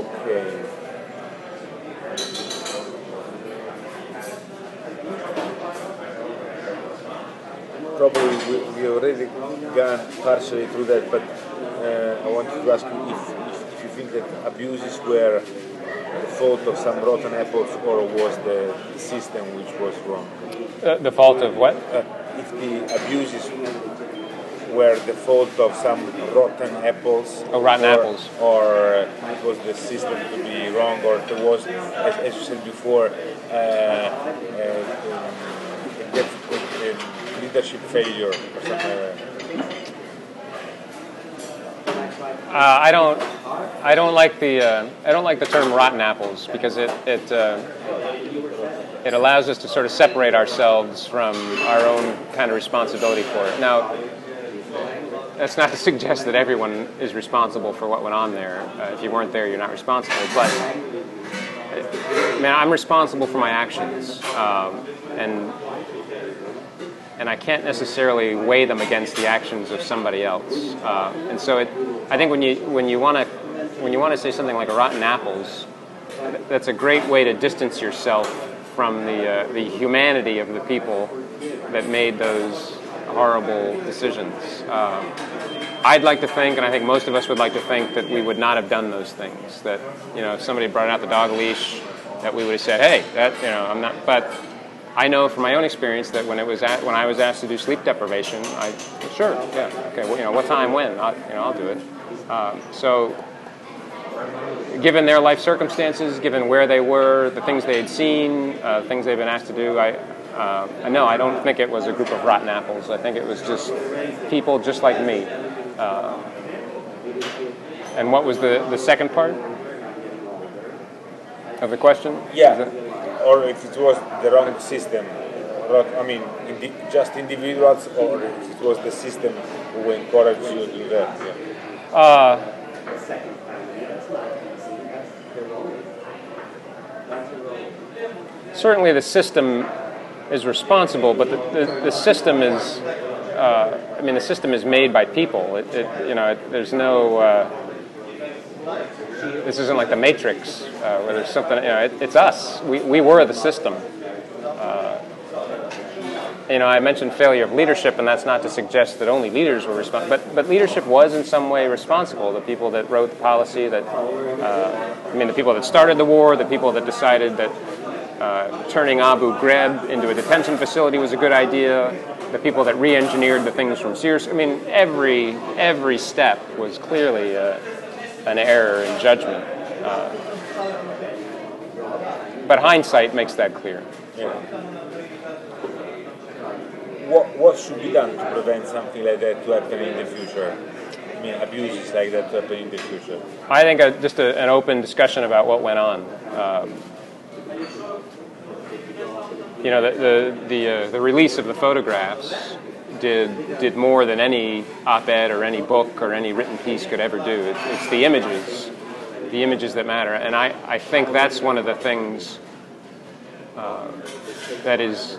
Okay. Probably we already gone partially through that, but I wanted to ask you if you think that abuses were the fault of some rotten apples, or was the system which was wrong? The fault of what? If the abuses were the fault of some rotten apples, Apples, or it was the system to be wrong, or there was, as you said before, leadership failure or something like that. I don't like the term rotten apples, because it allows us to sort of separate ourselves from our own kind of responsibility for it. Now, that's not to suggest that everyone is responsible for what went on there. If you weren't there, you're not responsible. But I'm responsible for my actions, and I can't necessarily weigh them against the actions of somebody else. And so, I think when you want to say something like a rotten apples, that's a great way to distance yourself from the humanity of the people that made those horrible decisions. I'd like to think, and I think most of us would like to think, that we would not have done those things. That, if somebody brought out the dog leash, that we would have said, "Hey, I'm not." But I know from my own experience that when I was asked to do sleep deprivation, what time, when, I'll do it. So, given their life circumstances, given where they were, the things they had seen, things they've been asked to do, I don't think it was a group of rotten apples. I think it was just people just like me. And what was the second part of the question? Yeah. Or if it was the wrong system, just individuals, or if it was the system who encouraged you to do that. Yeah. Certainly the system is responsible, but the system is, the system is made by people. There's no. This isn't like the Matrix, where there's something. It's us. We were the system. I mentioned failure of leadership, and that's not to suggest that only leaders were responsible. But leadership was in some way responsible. The people that wrote the policy, the people that started the war, the people that decided that turning Abu Ghraib into a detention facility was a good idea, the people that re-engineered the things from Sears. Every step was clearly an error in judgment. But hindsight makes that clear. Yeah. What should be done to prevent something like that to happen in the future? Abuses like that to happen in the future? I think just an open discussion about what went on. The release of the photographs did more than any op-ed or any book or any written piece could ever do. It's the images that matter. And I think that's one of the things that is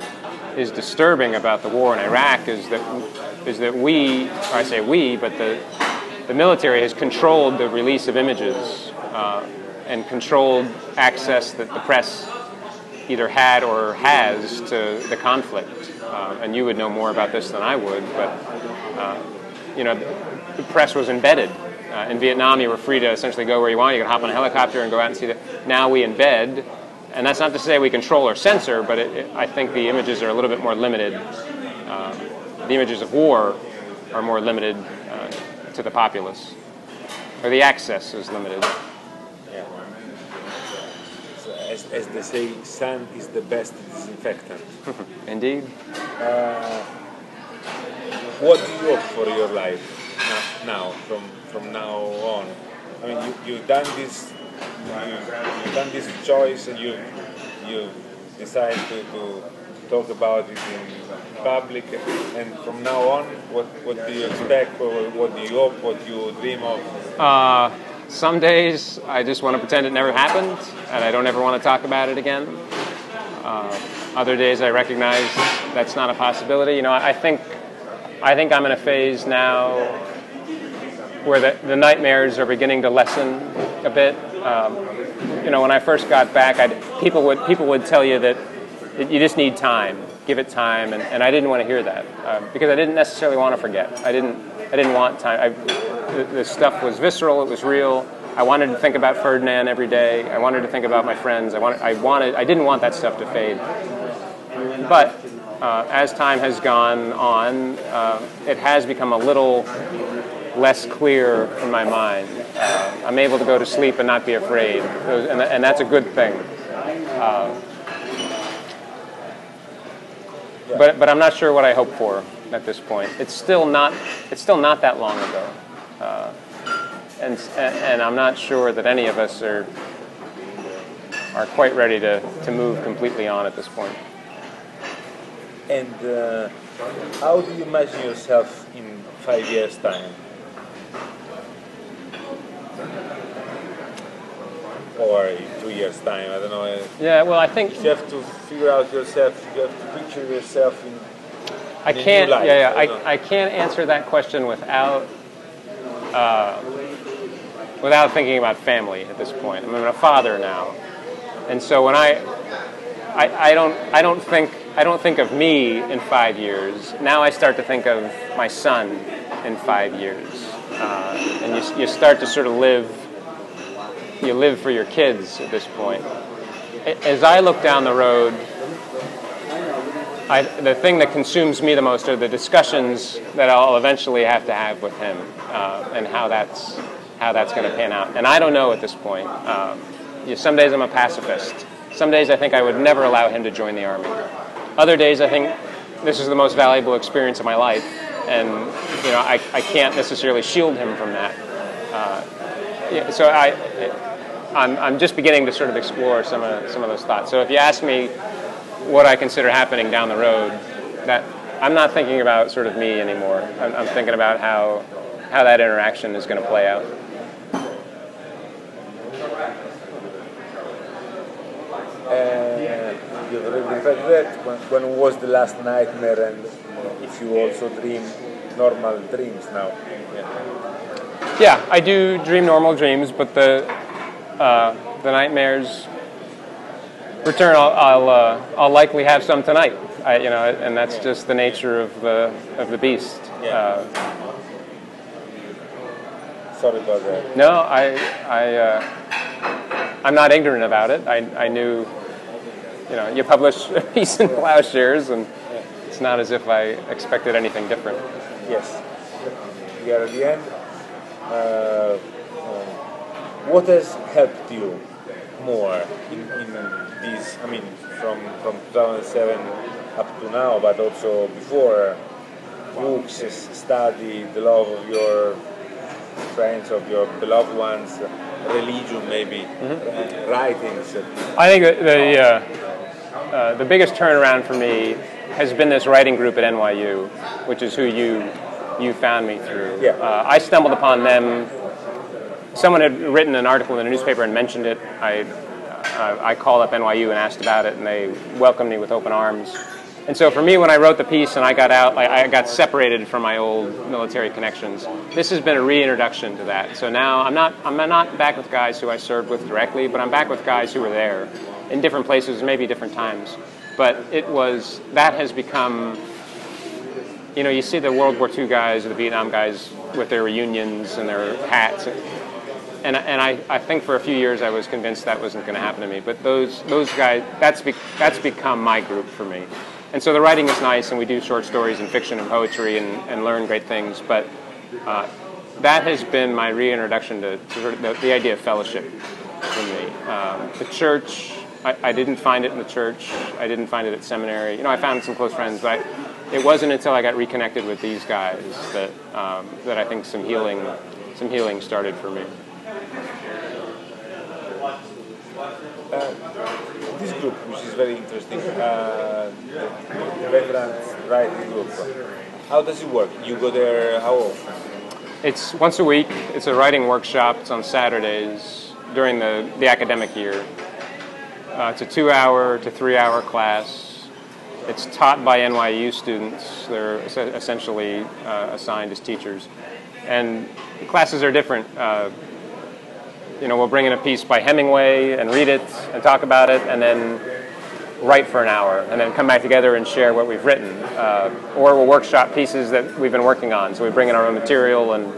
disturbing about the war in Iraq is that we, or I say we, but the military has controlled the release of images and controlled access that the press either had or has to the conflict. And you would know more about this than I would, but the press was embedded. In Vietnam, you were free to essentially go where you want. You could hop on a helicopter and go out and see that. Now we embed, and that's not to say we control or censor, but I think the images are a little bit more limited. The images of war are more limited to the populace, or the access is limited. Yeah. So as they say, sun is the best disinfectant. Indeed. What do you hope for your life now, from now on? You've done this choice, and you decide to talk about it in public, and from now on, what do you expect, or what do you hope, what do you dream of? Some days I just want to pretend it never happened, and I don't ever want to talk about it again. Other days I recognize that's not a possibility. I think I'm in a phase now where the nightmares are beginning to lessen a bit. You know, when I first got back, people would tell you that you just need time, give it time, and I didn't want to hear that because I didn't necessarily want to forget. I didn't want time. This stuff was visceral. It was real. I wanted to think about Ferdinand every day. I wanted to think about my friends. I didn't want that stuff to fade. But as time has gone on, it has become a little less clear in my mind. I'm able to go to sleep and not be afraid, and that's a good thing. But I'm not sure what I hope for at this point. It's still not that long ago, and I'm not sure that any of us are quite ready to move completely on at this point. And how do you imagine yourself in 5 years' time? Or in 2 years' time, I don't know. Yeah, well, I think you have to figure out yourself. You have to picture yourself in. I can't. New life, I can't answer that question without thinking about family at this point. I'm a father now, and so when I don't think of me in 5 years. Now I start to think of my son in 5 years, and you start to sort of live. You live for your kids at this point. As I look down the road, the thing that consumes me the most are the discussions that I'll eventually have to have with him, and how that's going to pan out. And I don't know at this point. Some days I'm a pacifist. Some days I think I would never allow him to join the army. Other days I think this is the most valuable experience of my life, and I can't necessarily shield him from that. So I'm just beginning to sort of explore some of those thoughts. So if you ask me what I consider happening down the road, that I'm not thinking about sort of me anymore. I'm thinking about how that interaction is going to play out. You've already referred to that. When was the last nightmare, and if you also dream normal dreams now? Yeah, I do dream normal dreams, but the nightmares return. I'll likely have some tonight. And that's just the nature of the beast. Yeah. Sorry about that. No, I'm not ignorant about it. I knew. You publish a piece in Plowshares, and it's not as if I expected anything different. Yes. We are at the end. What has helped you more in these, from 2007 up to now, but also before? Books, study, the love of your friends, of your beloved ones, religion maybe, writings. I think the biggest turnaround for me has been this writing group at NYU, which is who you found me through. Yeah. I stumbled upon them. Someone had written an article in a newspaper and mentioned it. I called up NYU and asked about it, and they welcomed me with open arms. And so for me, when I wrote the piece and I got out, I got separated from my old military connections. This has been a reintroduction to that. So now I'm not back with guys who I served with directly, but I'm back with guys who were there in different places, maybe different times. But that has become, you see the World War II guys or the Vietnam guys with their reunions and their hats. And I think for a few years I was convinced that wasn't going to happen to me. But those guys, that's become my group for me. And so the writing is nice, and we do short stories and fiction and poetry and learn great things. But that has been my reintroduction to sort of the idea of fellowship for me. The church, I didn't find it in the church. I didn't find it at seminary. I found some close friends, but it wasn't until I got reconnected with these guys that I think some healing started for me. This group, which is very interesting, the veterans writing group, how does it work? You go there how often? It's once a week. It's a writing workshop. It's on Saturdays during the academic year. It's a 2-hour to 3-hour class. It's taught by NYU students. They're essentially assigned as teachers. And the classes are different. we'll bring in a piece by Hemingway and read it and talk about it, and then write for an hour, and then come back together and share what we've written. Or we'll workshop pieces that we've been working on. So we bring in our own material and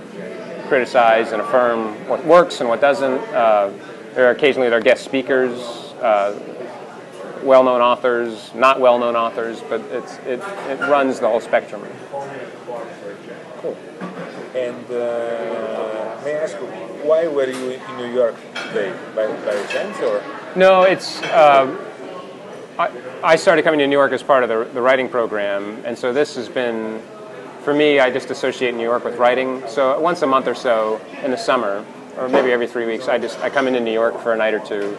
criticize and affirm what works and what doesn't. There are occasionally guest speakers, well-known authors, not well-known authors, but it runs the whole spectrum. Cool. And may I ask, why were you in New York today? By chance, or? No, it's. I started coming to New York as part of the writing program, and so this has been, for me, I just associate New York with writing. So once a month or so in the summer, or maybe every 3 weeks, I come into New York for a night or two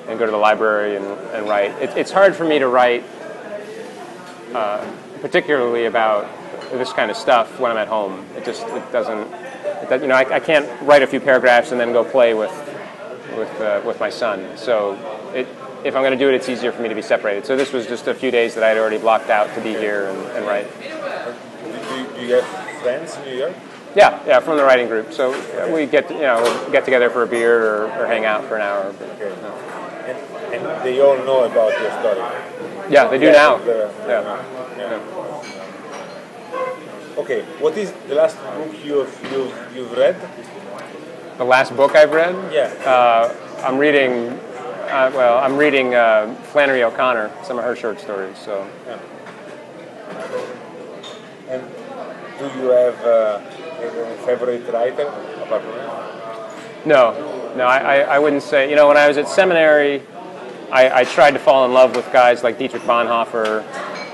and go to the library and write. It's hard for me to write, particularly about this kind of stuff when I'm at home. It doesn't. I can't write a few paragraphs and then go play with my son. So if I'm going to do it, it's easier for me to be separated. So this was just a few days that I had already blocked out to be here and write. Do you have friends in New York? Yeah, from the writing group. So we get together for a beer or hang out for an hour. Okay. And they all know about your story. Yeah, they do now. Yeah. Okay, what is the last book you've read? The last book I've read? Yeah. I'm reading. I'm reading Flannery O'Connor, some of her short stories. So. Yeah. And do you have a favorite writer apart from that? No. I wouldn't say. When I was at seminary, I tried to fall in love with guys like Dietrich Bonhoeffer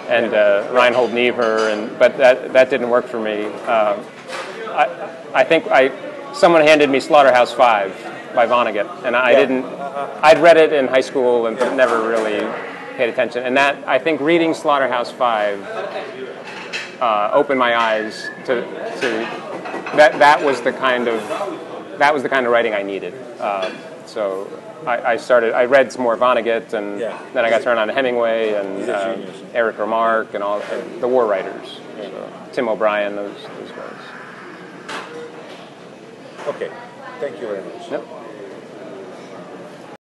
and Reinhold Niebuhr, but that didn't work for me. I think someone handed me Slaughterhouse-Five by Vonnegut, and I didn't. I'd read it in high school and never really paid attention. And I think reading Slaughterhouse-Five opened my eyes to that. That was the kind of writing I needed. So I read some more Vonnegut, and then I got turned on to Hemingway and Eric Remarque and all the war writers. So, Tim O'Brien, those guys. Okay, thank you very much. Yep.